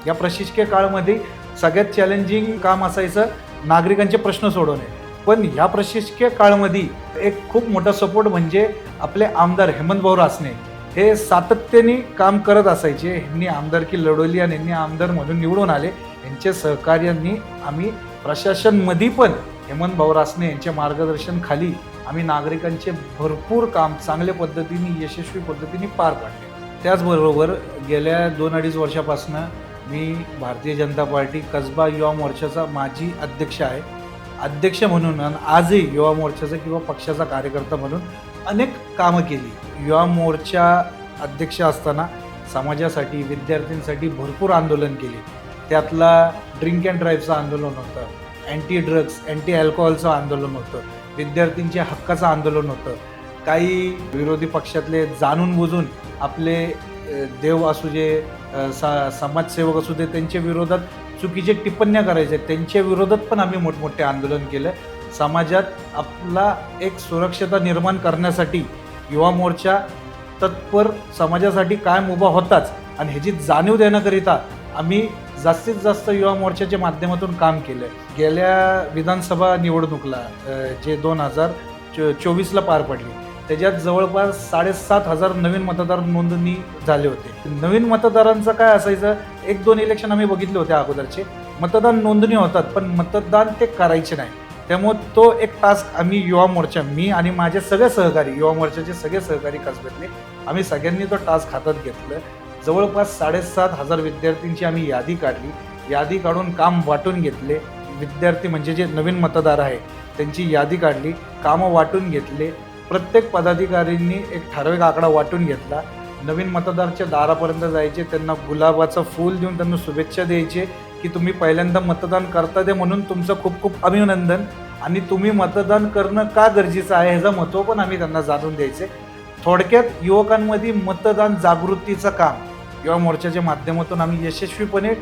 या प्रशासकीय काळामध्ये सगळ्यात चॅलेंजिंग काम असायचं नागरिकांचे प्रश्न सोडवणे. पण ह्या प्रशासकीय काळामध्ये एक खूप मोठा सपोर्ट म्हणजे आपले आमदार हेमंतभाऊ रासने हे सातत्याने काम करत असायचे. ह्यांनी आमदारकी लढवली आणि ह्यांनी आमदार म्हणून निवडून आले. यांच्या सहकार्यांनी आम्ही प्रशासनमध्ये पण हेमंतभाऊ रासने यांच्या मार्गदर्शनाखाली आम्ही नागरिकांचे भरपूर काम चांगल्या पद्धतीने यशस्वी पद्धतीने पार पाडले. त्याचबरोबर गेल्या 2-2.5 वर्षापासून मी भारतीय जनता पार्टी कसबा युवा मोर्चाचा माजी अध्यक्ष आहे. अध्यक्ष म्हणून आणि आजही युवा मोर्चाचा किंवा पक्षाचा कार्यकर्ता म्हणून अनेक कामं केली. युवा मोर्चा अध्यक्ष असताना समाजासाठी विद्यार्थ्यांसाठी भरपूर आंदोलन केले. त्यातला ड्रिंक अँड ड्राईव्हचं आंदोलन होतं, अँटी ड्रग्स अँटी अल्कोहोलचं आंदोलन होतं, विद्यार्थ्यांच्या हक्काचं आंदोलन होतं. काही विरोधी पक्षातले जाणून बुजून आपले देव असू दे समाजसेवक असू दे त्यांच्या विरोधात चुकीचे टिप्पण्या करायचे, त्यांच्या विरोधात पण आम्ही मोठमोठे आंदोलन केलं. समाजात आपला एक सुरक्षता निर्माण करण्यासाठी युवा मोर्चा तत्पर समाजासाठी कायम उभा होताच आणि ह्याची जाणीव देण्याकरिता आम्ही जास्तीत जास्त युवा मोर्चाच्या माध्यमातून काम केलं. गेल्या विधानसभा निवडणुकीला जे 2024ला पार पडली त्याच्यात जवळपास 7,500 नवीन मतदार नोंदणी झाले होते. नवीन मतदारांचं काय असायचं, 1-2 इलेक्शन आम्ही बघितले होते अगोदरचे, मतदान नोंदणी होतात पण मतदान ते करायचे नाही. त्यामुळे तो एक टास्क आम्ही युवा मोर्चा, मी आणि माझे सगळे सहकारी, युवा मोर्चाचे सगळे सहकारी कसब्यातले, आम्ही सगळ्यांनी तो टास्क हातात घेतलं. जवळपास 7,500 विद्यार्थ्यांची आम्ही यादी काढली. यादी काढून काम वाटून घेतले. विद्यार्थी म्हणजे जे नवीन मतदार आहे त्यांची यादी काढली, कामं वाटून घेतले. प्रत्येक पदाधिकाऱ्यांनी एक ठराविक आकडा वाटून घेतला. नवीन मतदारच्या दारापर्यंत जायचे, त्यांना गुलाबाचं फूल देऊन त्यांना शुभेच्छा द्यायचे की तुम्ही पहिल्यांदा मतदान करता ते म्हणून तुमचं खूप खूप अभिनंदन आणि तुम्ही मतदान करणं का गरजेचं आहे ह्याचं महत्त्व पण आम्ही त्यांना जाणून द्यायचे. थोडक्यात युवकांमध्ये मतदान जागृतीचं काम युवा मोर्चाच्या माध्यमातून आम्ही यशस्वीपणे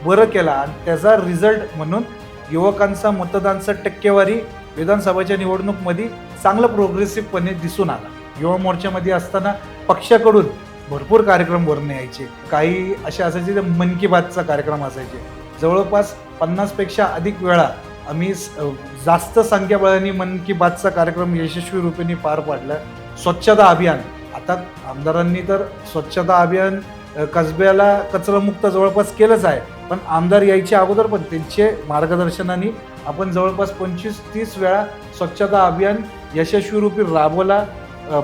बरं केला आणि त्याचा रिझल्ट म्हणून युवकांचा मतदानचा टक्केवारी विधानसभेच्या निवडणूकमध्ये चांगलं प्रोग्रेसिव्हपणे दिसून आला. युवा मोर्चामध्ये असताना पक्षाकडून भरपूर कार्यक्रम वरून यायचे. काही असे असायचे, मन की बातचा कार्यक्रम असायचे. जवळपास 50पेक्षा अधिक वेळा आम्ही जास्त संख्याबळाने मन की बातचा कार्यक्रम यशस्वी रूपेने पार पाडला. स्वच्छता अभियान, आता आमदारांनी तर स्वच्छता अभियान कसब्याला कचरामुक्त जवळपास केलंच आहे, पण आमदार यायच्या अगोदर पण त्यांचे मार्गदर्शनाने आपण जवळपास 25-30 वेळा स्वच्छता अभियान यशस्वी रूपी राबवला.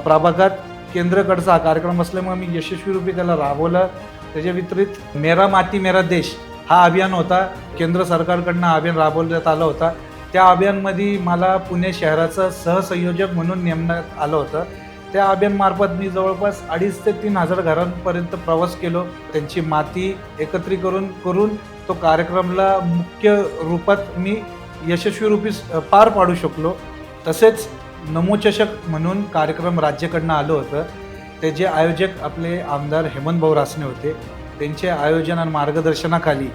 प्रभागात केंद्राकडचा हा कार्यक्रम असल्यामुळे मी यशस्वी रूपी त्याला राबवला. त्याच्या व्यतिरिक्त मेरा माती मेरा देश हा अभियान होता, केंद्र सरकारकडनं अभियान राबवण्यात आलं होता. त्या अभियानमध्ये मला पुणे शहराचं सहसंयोजक म्हणून नेमण्यात आलं होतं. त्या अभियानमार्फत मी जवळपास 2,500 ते 3,000 घरांपर्यंत प्रवास केलो. त्यांची माती एकत्रीकरण करून तो कार्यक्रमाला मुख्य रूपात मी यशस्वी रूपी पार पाडू शकलो. तसेच नमोचषक म्हणून कार्यक्रम राज्याकडनं आलं होतं. त्याचे आयोजक आपले आमदार हेमंतभाऊ रासने होते. त्यांचे आयोजन आणि मार्गदर्शनाखाली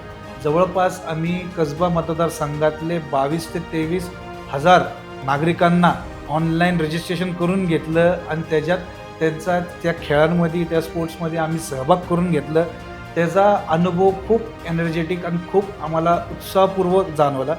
जवळपास आम्ही कसबा मतदारसंघातले 22,000 ते 23,000 नागरिकांना ऑनलाईन रजिस्ट्रेशन करून घेतलं आणि त्याच्यात त्यांचा त्या खेळांमध्ये त्या स्पोर्ट्समध्ये आम्ही सहभाग करून घेतलं. त्याचा अनुभव खूप एनर्जेटिक आणि खूप आम्हाला उत्साहपूर्वक जाणवला.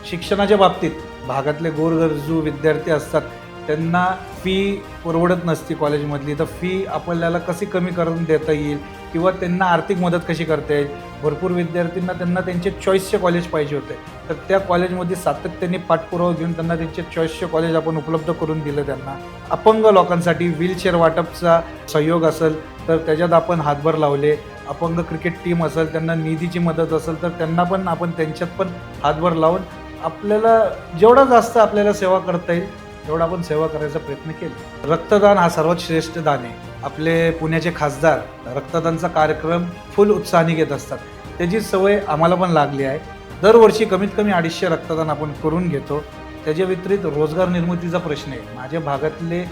शिक्षणाच्या बाबतीत भागातले गोरगरजू विद्यार्थी असतात, त्यांना फी परवडत नसते कॉलेजमधली, तर फी आपल्याला कशी कमी करून देता येईल किंवा त्यांना आर्थिक मदत कशी करता येईल. भरपूर विद्यार्थ्यांना त्यांना त्यांचे चॉईसचे कॉलेज पाहिजे होते, तर त्या कॉलेजमध्ये सातत्याने पाठपुरावा घेऊन त्यांना त्यांचे चॉईसचे कॉलेज आपण उपलब्ध करून दिलं. त्यांना अपंग लोकांसाठी व्हीलचेअर वाटपचा सहयोग असेल तर त्याच्यात आपण हातभार लावले. अपंग क्रिकेट टीम असेल, त्यांना निधीची मदत असेल तर त्यांना पण आपण त्यांच्यात पण हातभार लावून आपल्याला जेवढा जास्त आपल्याला सेवा करता येईल तेवढा आपण सेवा करायचा प्रयत्न केला. रक्तदान हा सर्वात श्रेष्ठ दान आहे. आपले पुण्याचे खासदार रक्तदानचा कार्यक्रम फुल उत्साहाने घेत असतात. त्याची सवय आम्हाला पण लागली आहे. दरवर्षी कमीत कमी 250 रक्तदान आपण करून घेतो. त्याच्या व्यतिरिक्त रोजगार निर्मितीचा प्रश्न आहे. माझ्या भागातले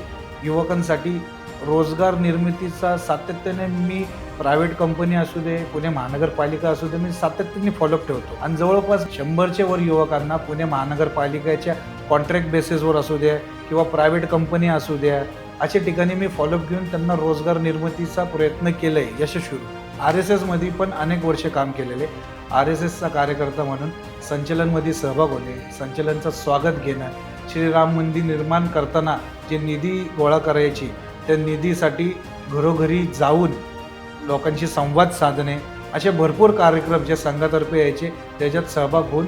युवकांसाठी रोजगार निर्मितीचा सातत्याने मी प्रायव्हेट कंपनी असू दे, पुणे महानगरपालिका असू दे, मी सातत्याने फॉलोअप ठेवतो आणि जवळपास 100च्या वर युवकांना पुणे महानगरपालिकेच्या कॉन्ट्रॅक्ट बेसिसवर असू द्या किंवा प्रायव्हेट कंपनी असू द्या, अशा ठिकाणी मी फॉलोअप घेऊन त्यांना रोजगार निर्मितीचा प्रयत्न केला आहे यशस्वी. RSSमध्ये पण अनेक वर्षे काम केलेले. RSSचा कार्यकर्ता म्हणून संचलनमध्ये सहभाग होणे, संचलनचं स्वागत घेणं, श्रीराम मंदिर निर्माण करताना जे निधी गोळा करायची, त्या निधीसाठी घरोघरी जाऊन लोकांशी संवाद साधणे, असे भरपूर कार्यक्रम जे संघातर्फे यायचे त्याच्यात सहभाग होऊन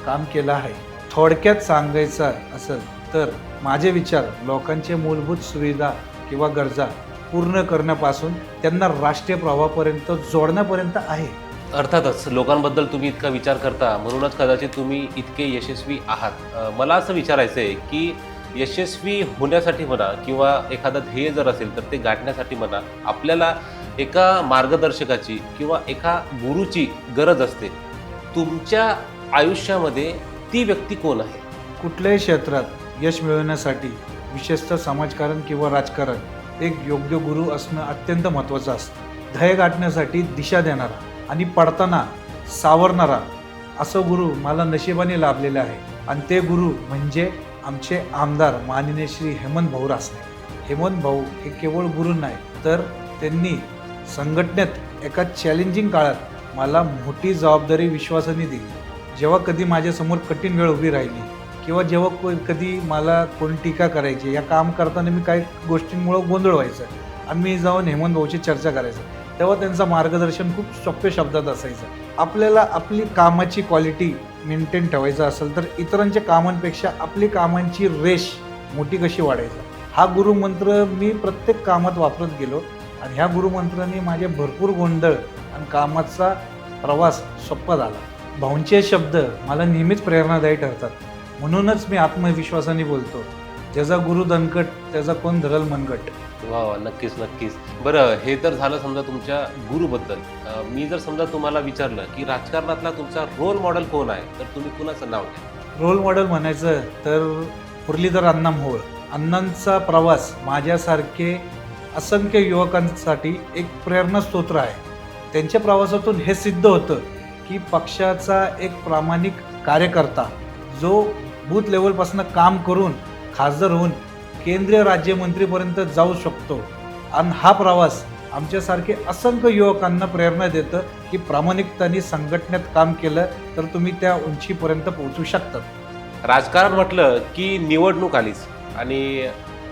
काम केलं आहे. थोडक्यात सांगायचं असेल तर माझे विचार लोकांचे मूलभूत सुविधा किंवा गरजा पूर्ण करण्यापासून त्यांना राष्ट्रीय प्रवाहापर्यंत जोडण्यापर्यंत आहे. अर्थातच लोकांबद्दल तुम्ही इतका विचार करता म्हणूनच कदाचित तुम्ही इतके यशस्वी आहात. मला असं विचारायचं आहे की यशस्वी होण्यासाठी म्हणा किंवा एखादा ध्येय जर असेल तर ते गाठण्यासाठी म्हणा आपल्याला एका मार्गदर्शकाची किंवा एका गुरुची गरज असते. तुमच्या आयुष्यामध्ये ती व्यक्ती कोण आहे? कुठल्याही क्षेत्रात यश मिळवण्यासाठी विशेषतः समाजकारण किंवा राजकारण एक योग्य गुरु असणं अत्यंत महत्त्वाचं असतं. ध्येय गाठण्यासाठी दिशा देणारा आणि पडताना सावरणारा असं गुरु मला नशिबाने लाभलेलं आहे. आणि ते गुरु म्हणजे आमचे आमदार माननीय श्री हेमंत भाऊ रासने. हेमंत भाऊ हे केवळ गुरु नाही तर त्यांनी संघटनेत एका चॅलेंजिंग काळात मला मोठी जबाबदारी विश्वासाने दिली. जेव्हा कधी माझ्यासमोर कठीण वेळ उभी राहिली किंवा जेव्हा कधी मला कोणी टीका करायची, या काम करताना मी काही गोष्टींमुळं गोंधळ व्हायचं आणि मी जाऊन हेमंत भाऊची चर्चा करायचं, तेव्हा त्यांचं मार्गदर्शन खूप सोप्या शब्दात असायचं. आपल्याला आपली कामाची क्वालिटी मेंटेन ठेवायचं असेल तर इतरांच्या कामांपेक्षा आपली कामांची रेश मोठी कशी वाढायचं, हा गुरुमंत्र मी प्रत्येक कामात वापरत गेलो आणि ह्या गुरुमंत्राने माझे भरपूर गोंधळ आणि कामाचा प्रवास सोपा झाला. भाऊंचे शब्द मला नेहमीच प्रेरणादायी ठरतात. म्हणूनच मी आत्मविश्वासाने बोलतो, ज्याचा गुरु दणकट त्याचा कोण धरल मनगट. वा वा, नक्कीच नक्कीच. बरं, हे तर झालं समजा तुमच्या गुरुबद्दल. मी जर समजा तुम्हाला विचारलं की राजकारणातला तुमचा रोल मॉडेल कोण आहे तर तुम्ही कुणाचं नाव घ्या? रोल मॉडेल म्हणायचं तर मुरलीधर अण्णा मोहोळ. अण्णांचा प्रवास माझ्यासारखे असंख्य युवकांसाठी एक प्रेरणास्त्रोत आहे. त्यांच्या प्रवासातून हे सिद्ध होतं की पक्षाचा एक प्रामाणिक कार्यकर्ता जो बूथ लेवलपासून काम करून खासदार होऊन केंद्रीय राज्यमंत्रीपर्यंत जाऊ शकतो. आणि हा प्रवास आमच्यासारखे असंख्य युवकांना प्रेरणा देतं की प्रामाणिकताने संघटनेत काम केलं तर तुम्ही त्या उंचीपर्यंत पोहोचू शकतात. राजकारण म्हटलं की निवडणूक आलीच आणि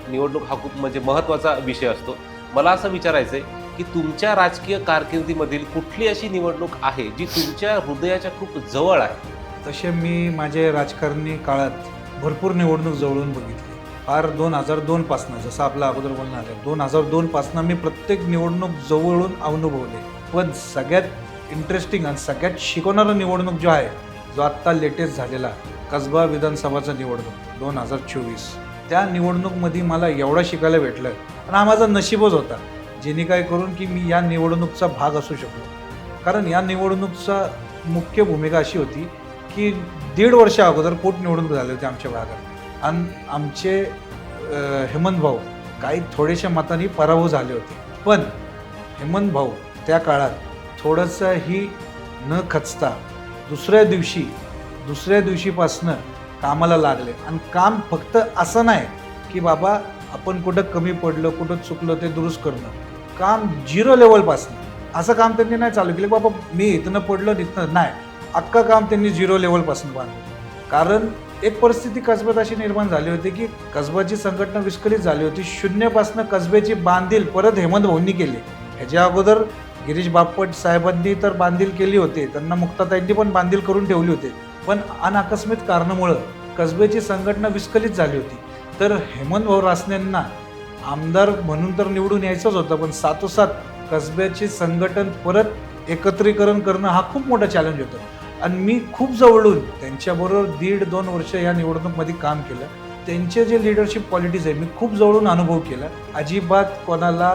निवडणूक हा खूप म्हणजे महत्त्वाचा विषय असतो. मला असं विचारायचं आहे की तुमच्या राजकीय कारकिर्दीमधील कुठली अशी निवडणूक आहे जी तुमच्या हृदयाच्या खूप जवळ आहे? तसे मी माझे राजकारणी काळात भरपूर निवडणूक जवळून बघितली. फार 2002पासनं, जसं आपलं अगोदर बोलणं आलं, 2002पासनं मी प्रत्येक निवडणूक जवळून अनुभवले. पण सगळ्यात इंटरेस्टिंग आणि सगळ्यात शिकवणारा निवडणूक जो आहे, जो आत्ता लेटेस्ट झालेला कसबा विधानसभाचा निवडणूक 2024, त्या निवडणूकमध्ये मला एवढं शिकायला भेटलं आणि हा माझा नशीबच होता जेणे काय करून की मी या निवडणूकचा भाग असू शकलो. कारण या निवडणूकचा मुख्य भूमिका अशी होती की 1.5 वर्ष अगोदर पोटनिवडणूक झाली होती आमच्या भागात आणि आमचे हेमंत भाऊ काही थोडेशा मतांनी पराभव झाले होते. पण हेमंत भाऊ त्या काळात थोडंसंही न खचता दुसऱ्या दिवशीपासनं कामाला लागले. आणि काम फक्त असं नाही की बाबा आपण कुठं कमी पडलं, कुठं चुकलं ते दुरुस्त करणं. काम 0 लेवलपासनं असं काम त्यांनी नाही चालू केलं बाबा मी इथनं पडलो तिथनं नाही, अख्खं काम त्यांनी 0 लेवलपासून बांधलं. कारण एक परिस्थिती कसब्यात अशी निर्माण झाली होती की कसबाची संघटना विस्कळीत झाली होती. 0पासनं कसब्याची बांधील परत हेमंत भाऊंनी केली. ह्याच्या अगोदर गिरीश बापट साहेबांनी तर बांधील केली होती, त्यांना मुक्ताताईंनी पण बांधील करून ठेवली होती. पण अनाकस्मित कारणामुळं कसब्याची संघटना विस्कळीत झाली होती. तर हेमंत भाऊ रासनेंना आमदार म्हणून तर निवडून यायचंच होतं, पण साथोसाथ कसब्याची संघटन परत एकत्रीकरण करणं हा खूप मोठा चॅलेंज होता. आणि मी खूप जवळून त्यांच्याबरोबर 1.5-2 वर्ष या निवडणूकमध्ये काम केलं. त्यांचे जे लिडरशिप क्वालिटीज आहे मी खूप जवळून अनुभव केला. अजिबात कोणाला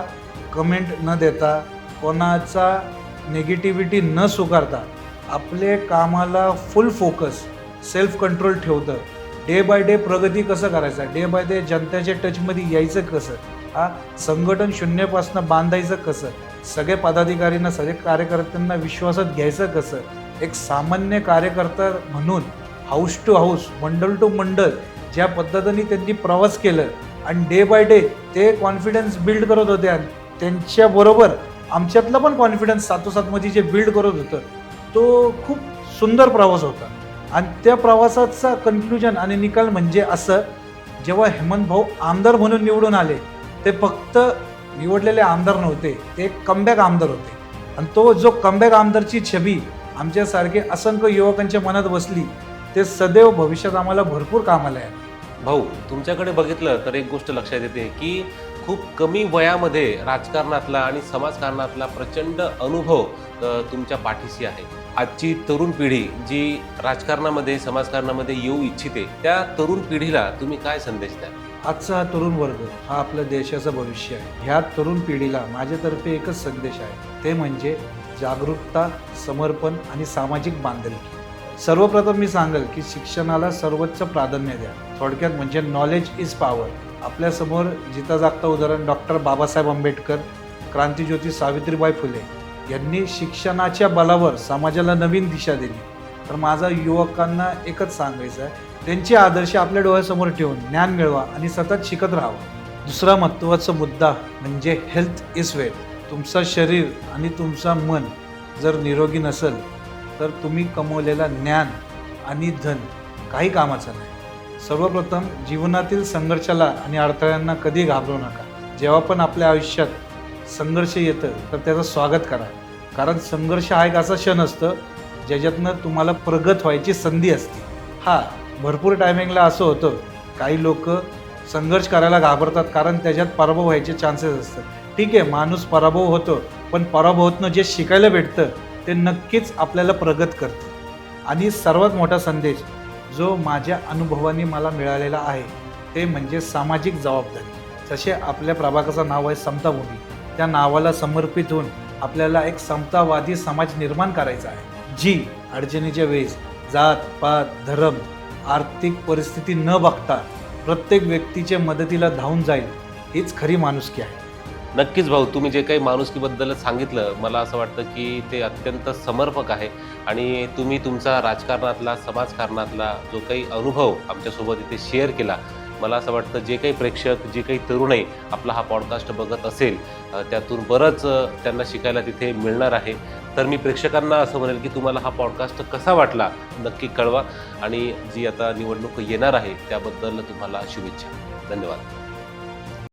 कमेंट न देता, कोणाचा निगेटिव्हिटी न स्वीकारता आपले कामाला फुल फोकस, सेल्फ कंट्रोल ठेवतं. डे बाय डे प्रगती कसं करायचं, डे बाय डे जनतेच्या टचमध्ये यायचं कसं, हा संघटन 0पासनं बांधायचं कसं, सगळे पदाधिकाऱ्यांना सगळे कार्यकर्त्यांना विश्वासात घ्यायचं कसं, एक सामान्य कार्यकर्ता म्हणून house to house, mandal to mandal ज्या पद्धतीने त्यांनी प्रवास केलं आणि डे बाय डे ते कॉन्फिडन्स बिल्ड करत होते आणि त्यांच्याबरोबर आमच्यातला पण कॉन्फिडन्स साथोसाथमध्ये जे बिल्ड करत होतं तो खूप सुंदर प्रवास होता. आणि त्या प्रवासाचा कन्क्लुजन आणि निकाल म्हणजे असं जेव्हा हेमंत भाऊ आमदार म्हणून निवडून आले, ते फक्त निवडलेले आमदार नव्हते, ते एक कमबॅक आमदार होते. आणि तो जो कमबॅक आमदारची छबी आमच्यासारखे असंख्य युवकांच्या मनात बसली, ते सदैव भविष्यात आम्हाला भरपूर कामाला आहे. भाऊ, तुमच्याकडे बघितलं तर एक गोष्ट लक्षात येते की खूप कमी वयामध्ये राजकारणातला आणि समाजकारणातला प्रचंड अनुभव तुमच्या पाठीशी आहे. आजची तरुण पिढी जी राजकारणामध्ये समाजकारणामध्ये येऊ इच्छिते, त्या तरुण पिढीला तुम्ही काय संदेश द्याल? आजचा हा तरुण वर्ग हा आपल्या देशाचं भविष्य आहे. ह्या तरुण पिढीला माझ्यातर्फे एकच संदेश आहे, ते म्हणजे जागरूकता, समर्पण आणि सामाजिक बांधिलकी. सर्वप्रथम मी सांगेल की शिक्षणाला सर्वोच्च प्राधान्य द्या. थोडक्यात म्हणजे नॉलेज इज पॉवर. आपल्यासमोर जिता जागता उदाहरण डॉक्टर बाबासाहेब आंबेडकर, क्रांतिज्योती सावित्रीबाई फुले यांनी शिक्षणाच्या बलावर समाजाला नवीन दिशा दिली. तर माझा युवकांना एकच सांगायचं आहे, त्यांचे आदर्श आपल्या डोळ्यासमोर ठेवून ज्ञान मिळवा आणि सतत शिकत राहावं. दुसरा महत्त्वाचा मुद्दा म्हणजे हेल्थ इज वेल्थ. तुमचं शरीर आणि तुमचं मन जर निरोगी नसेल तर तुम्ही कमवलेला ज्ञान आणि धन काही कामाचं नाही. सर्वप्रथम जीवनातील संघर्षाला आणि अडथळ्यांना कधी घाबरू नका. जेव्हा पण आपल्या आयुष्यात संघर्ष येतं तर त्याचं स्वागत करा, कारण संघर्ष हा एक असा क्षण असतं ज्याच्यातनं तुम्हाला प्रगत व्हायची संधी असते. भरपूर टायमिंगला असं होतं, काही लोक संघर्ष करायला घाबरतात कारण त्याच्यात पराभव व्हायचे चान्सेस असतात. ठीक आहे, माणूस पराभव होतो, पण पराभवातनं जे शिकायला भेटतं ते नक्कीच आपल्याला प्रगत करतं. आणि सर्वात मोठा संदेश जो माझ्या अनुभवाने मला मिळालेला आहे, ते म्हणजे सामाजिक जबाबदारी. जसे आपल्या प्रभागाचं नाव आहे समताभूमी, त्या नावाला समर्पित होऊन आपल्याला एक समतावादी समाज निर्माण करायचा आहे, जी अडचणीच्या वेळेस जात पात धर्म आर्थिक परिस्थिती न बघता प्रत्येक व्यक्तीच्या मदतीला धावून जाईल. हीच खरी माणुसकी आहे. नक्कीच भाऊ, तुम्ही जे काही माणुसकीबद्दल सांगितलं, मला असं वाटतं की ते अत्यंत समर्पक आहे. आणि तुम्ही तुमचा राजकारणातला समाजकारणातला जो काही अनुभव आमच्यासोबत इथे शेअर केला, मला असं वाटतं जे काही प्रेक्षक, जे काही तरुणाई आपला हा पॉडकास्ट बघत असेल, त्यातून बरंच त्यांना शिकायला तिथे मिळणार आहे. तर मी प्रेक्षकांना असं म्हणेल की तुम्हाला हा पॉडकास्ट कसा वाटला नक्की कळवा. आणि जी आता निवडणूक येणार आहे त्याबद्दल तुम्हाला शुभेच्छा. धन्यवाद.